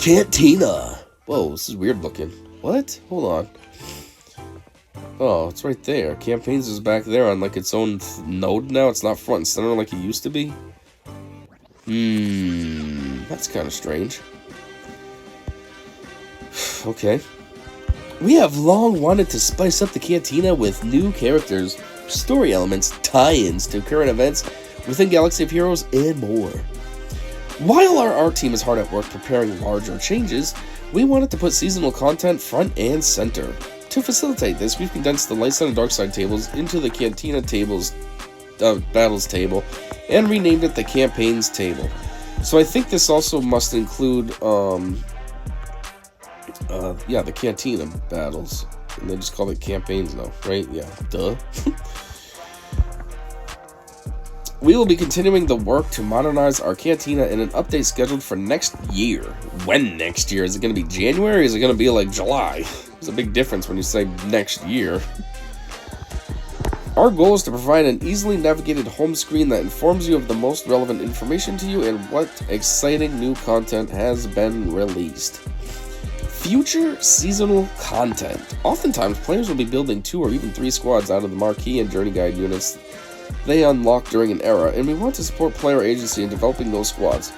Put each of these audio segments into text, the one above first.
Cantina. Whoa, this is weird looking. What? Hold on. Oh, it's right there. Campaigns is back there on like its own node now. It's not front and center like it used to be. That's kind of strange. Okay. We have long wanted to spice up the Cantina with new characters, story elements, tie-ins to current events within Galaxy of Heroes, and more. While our art team is hard at work preparing larger changes, we wanted to put seasonal content front and center. To facilitate this, we've condensed the light side and dark side tables into the Cantina battles table and renamed it the campaigns table. So I think this also must include the Cantina battles, and they just call it campaigns now, right? Yeah, duh. We will be continuing the work to modernize our Cantina in an update scheduled for next year. When next year? Is it going to be January? Is it going to be like July? There's a big difference when you say next year. Our goal is to provide an easily navigated home screen that informs you of the most relevant information to you and what exciting new content has been released. Future seasonal content. Oftentimes, players will be building 2 or even 3 squads out of the marquee and journey guide units they unlock during an era, and we want to support player agency in developing those squads.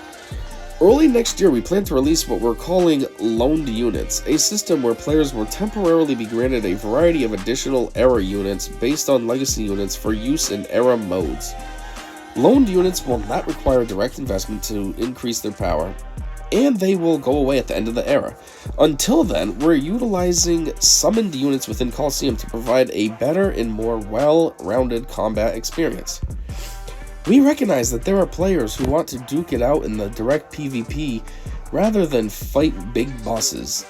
Early next year, we plan to release what we're calling Loaned Units, a system where players will temporarily be granted a variety of additional era units based on legacy units for use in era modes. Loaned units will not require direct investment to increase their power, and they will go away at the end of the era. Until then, we're utilizing summoned units within Coliseum to provide a better and more well-rounded combat experience. We recognize that there are players who want to duke it out in the direct PvP rather than fight big bosses.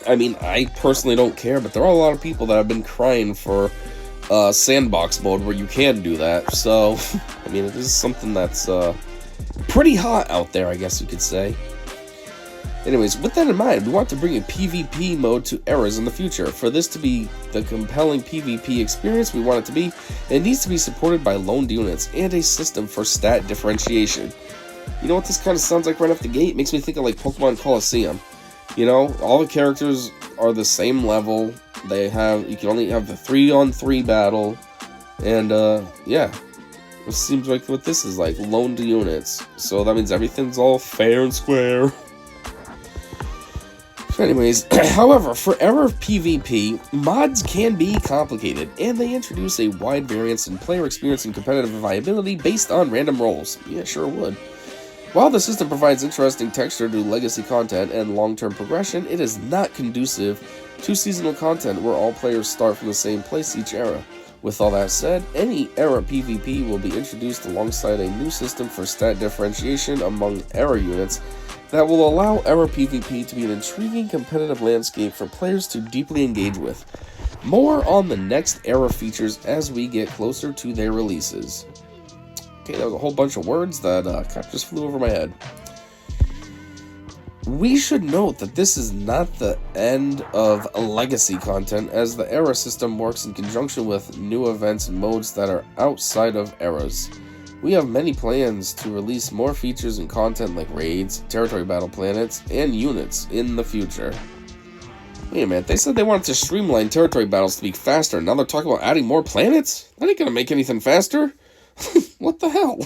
I mean, I personally don't care, but there are a lot of people that have been crying for sandbox mode where you can do that, so, I mean, it is something that's pretty hot out there, I guess you could say. Anyways, with that in mind, we want to bring a PvP mode to eras in the future. For this to be the compelling PvP experience we want it to be, it needs to be supported by loaned units and a system for stat differentiation. You know what this kind of sounds like right off the gate? It makes me think of like Pokemon Coliseum. You know, all the characters are the same level. You can only have the 3-on-3 battle. And, yeah. It seems like what this is like, loaned units. So that means everything's all fair and square. Anyways, however, for era PvP, mods can be complicated, and they introduce a wide variance in player experience and competitive viability based on random rolls. Yeah, sure would. While the system provides interesting texture to legacy content and long-term progression, it is not conducive to seasonal content where all players start from the same place each era. With all that said, any era PvP will be introduced alongside a new system for stat differentiation among era units that will allow era PvP to be an intriguing competitive landscape for players to deeply engage with. More on the next era features as we get closer to their releases. Okay, that was a whole bunch of words that kind of just flew over my head. We should note that this is not the end of legacy content, as the era system works in conjunction with new events and modes that are outside of eras. We have many plans to release more features and content like raids, territory battle planets, and units in the future. Wait a minute, they said they wanted to streamline territory battles to be faster, and now they're talking about adding more planets? That ain't gonna make anything faster. What the hell?